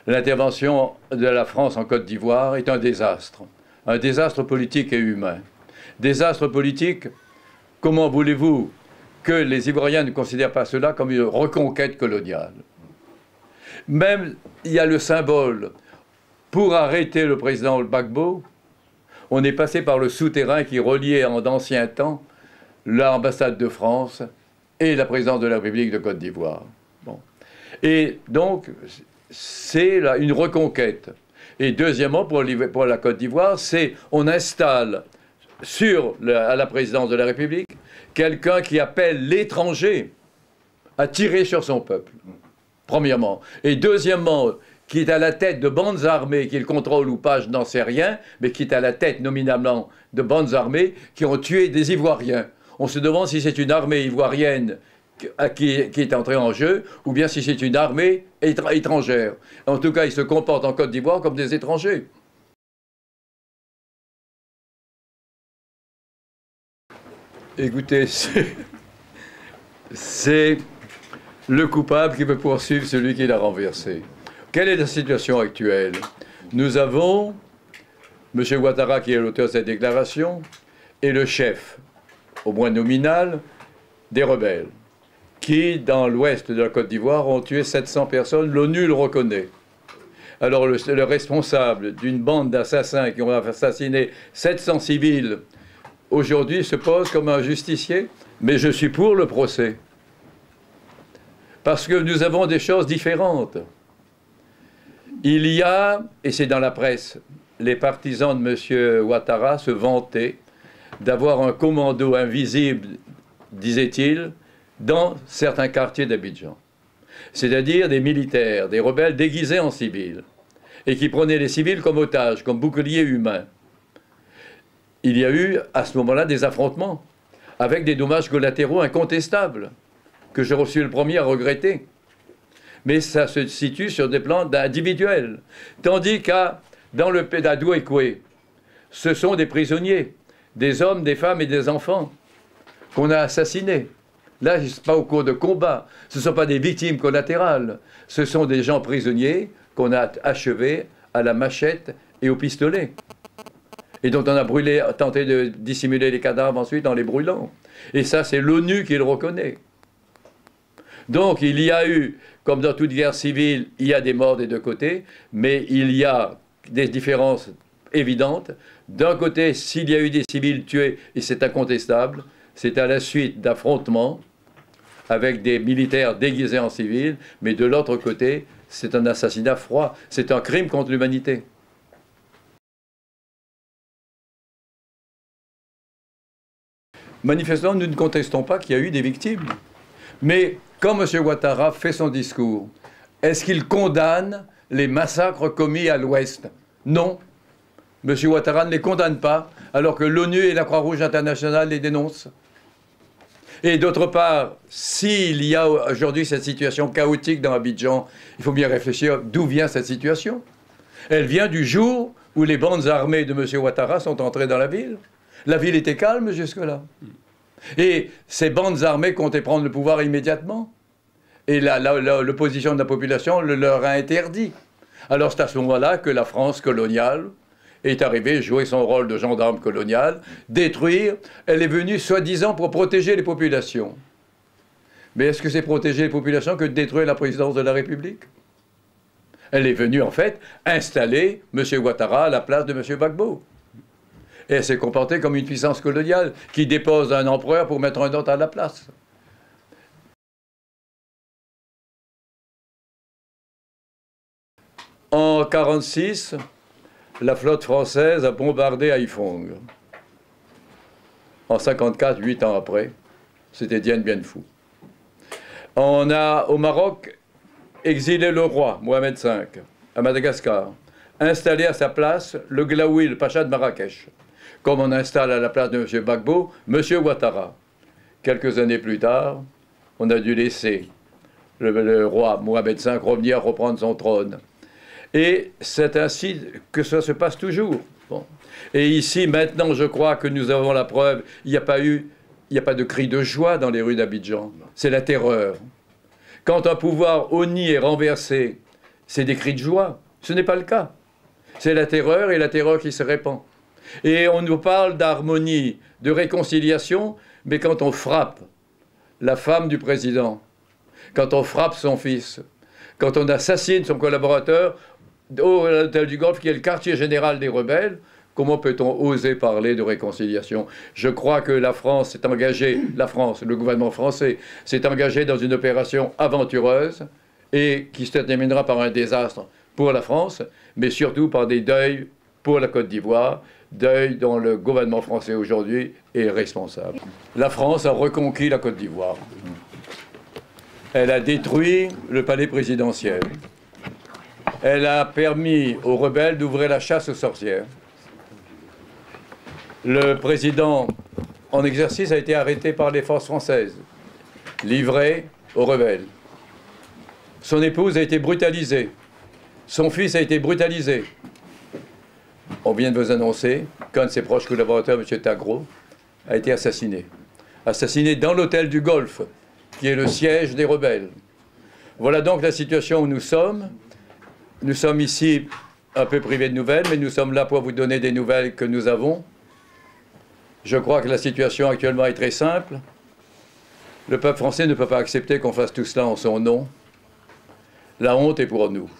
L'intervention de la France en Côte d'Ivoire est un désastre politique et humain. Désastre politique, comment voulez-vous que les Ivoiriens ne considèrent pas cela comme une reconquête coloniale? Même, il y a le symbole. Pour arrêter le président Gbagbo, on est passé par le souterrain qui reliait en d'anciens temps l'ambassade de France et la présidence de la République de Côte d'Ivoire. Bon. Et donc, c'est une reconquête. Et deuxièmement, pour la Côte d'Ivoire, c'est on installe à la présidence de la République quelqu'un qui appelle l'étranger à tirer sur son peuple, premièrement. Et deuxièmement, qui est à la tête de bandes armées, qu'il contrôle ou pas, je n'en sais rien, mais qui est à la tête nominalement de bandes armées qui ont tué des Ivoiriens. On se demande si c'est une armée ivoirienne qui est entrée en jeu, ou bien si c'est une armée étrangère. En tout cas, ils se comportent en Côte d'Ivoire comme des étrangers. Écoutez, c'est le coupable qui veut poursuivre celui qui l'a renversé. Quelle est la situation actuelle? Nous avons M. Ouattara, qui est l'auteur de cette déclaration, et le chef, au moins nominal, des rebelles, qui, dans l'ouest de la Côte d'Ivoire, ont tué 700 personnes. L'ONU le reconnaît. Alors le responsable d'une bande d'assassins qui ont assassiné 700 civils, aujourd'hui se pose comme un justicier. Mais je suis pour le procès. Parce que nous avons des choses différentes. Il y a, et c'est dans la presse, les partisans de M. Ouattara se vantaient d'avoir un commando invisible, disait-il, dans certains quartiers d'Abidjan. C'est-à-dire des militaires, des rebelles déguisés en civils, et qui prenaient les civils comme otages, comme boucliers humains. Il y a eu, à ce moment-là, des affrontements, avec des dommages collatéraux incontestables, que j'ai reçu le premier à regretter. Mais ça se situe sur des plans individuels. Tandis dans le pays d'Adouékoué, ce sont des prisonniers, des hommes, des femmes et des enfants qu'on a assassinés. Là, ce n'est pas au cours de combat. Ce ne sont pas des victimes collatérales. Ce sont des gens prisonniers qu'on a achevés à la machette et au pistolet. Et dont on a tenté de dissimuler les cadavres ensuite en les brûlant. Et ça, c'est l'ONU qui le reconnaît. Donc, il y a eu, comme dans toute guerre civile, il y a des morts des deux côtés, mais il y a des différences évidentes. D'un côté, s'il y a eu des civils tués, et c'est incontestable, c'est à la suite d'affrontements avec des militaires déguisés en civils, mais de l'autre côté, c'est un assassinat froid, c'est un crime contre l'humanité. Manifestement, nous ne contestons pas qu'il y a eu des victimes. Mais quand M. Ouattara fait son discours, est-ce qu'il condamne les massacres commis à l'Ouest? Non. M. Ouattara ne les condamne pas, alors que l'ONU et la Croix-Rouge internationale les dénoncent. Et d'autre part, s'il y a aujourd'hui cette situation chaotique dans Abidjan, il faut bien réfléchir d'où vient cette situation. Elle vient du jour où les bandes armées de M. Ouattara sont entrées dans la ville. La ville était calme jusque-là. Et ces bandes armées comptaient prendre le pouvoir immédiatement. Et l'opposition de la population le leur a interdit. Alors c'est à ce moment-là que la France coloniale est arrivée jouer son rôle de gendarme colonial, détruire. Elle est venue soi-disant pour protéger les populations. Mais est-ce que c'est protéger les populations que de détruire la présidence de la République? Elle est venue en fait installer M. Ouattara à la place de M. Gbagbo. Et elle s'est comportée comme une puissance coloniale qui dépose un empereur pour mettre un autre à la place. En 1946, la flotte française a bombardé Haiphong. En 1954, 8 ans après, c'était Dien Bien Phu. On a, au Maroc, exilé le roi, Mohamed V, à Madagascar, installé à sa place le Glaoui, le pacha de Marrakech. Comme on installe à la place de M. Gbagbo, M. Ouattara. Quelques années plus tard, on a dû laisser le roi Mohamed V revenir reprendre son trône. Et c'est ainsi que ça se passe toujours. Bon. Et ici, maintenant, je crois que nous avons la preuve. Il n'y a pas de cri de joie dans les rues d'Abidjan. C'est la terreur. Quand un pouvoir honni est renversé, c'est des cris de joie. Ce n'est pas le cas. C'est la terreur et la terreur qui se répand. Et on nous parle d'harmonie, de réconciliation, mais quand on frappe la femme du président, quand on frappe son fils, quand on assassine son collaborateur au hôtel du Golfe, qui est le quartier général des rebelles, comment peut-on oser parler de réconciliation? Je crois que la France s'est engagée, le gouvernement français s'est engagé dans une opération aventureuse et qui se terminera par un désastre pour la France, mais surtout par des deuils pour la Côte d'Ivoire, deuil dont le gouvernement français aujourd'hui est responsable. La France a reconquis la Côte d'Ivoire. Elle a détruit le palais présidentiel. Elle a permis aux rebelles d'ouvrir la chasse aux sorcières. Le président en exercice a été arrêté par les forces françaises, livré aux rebelles. Son épouse a été brutalisée. Son fils a été brutalisé. On vient de vous annoncer qu'un de ses proches collaborateurs, M. Tagro, a été assassiné. Assassiné dans l'hôtel du Golfe, qui est le siège des rebelles. Voilà donc la situation où nous sommes. Nous sommes ici un peu privés de nouvelles, mais nous sommes là pour vous donner des nouvelles que nous avons. Je crois que la situation actuellement est très simple. Le peuple français ne peut pas accepter qu'on fasse tout cela en son nom. La honte est pour nous.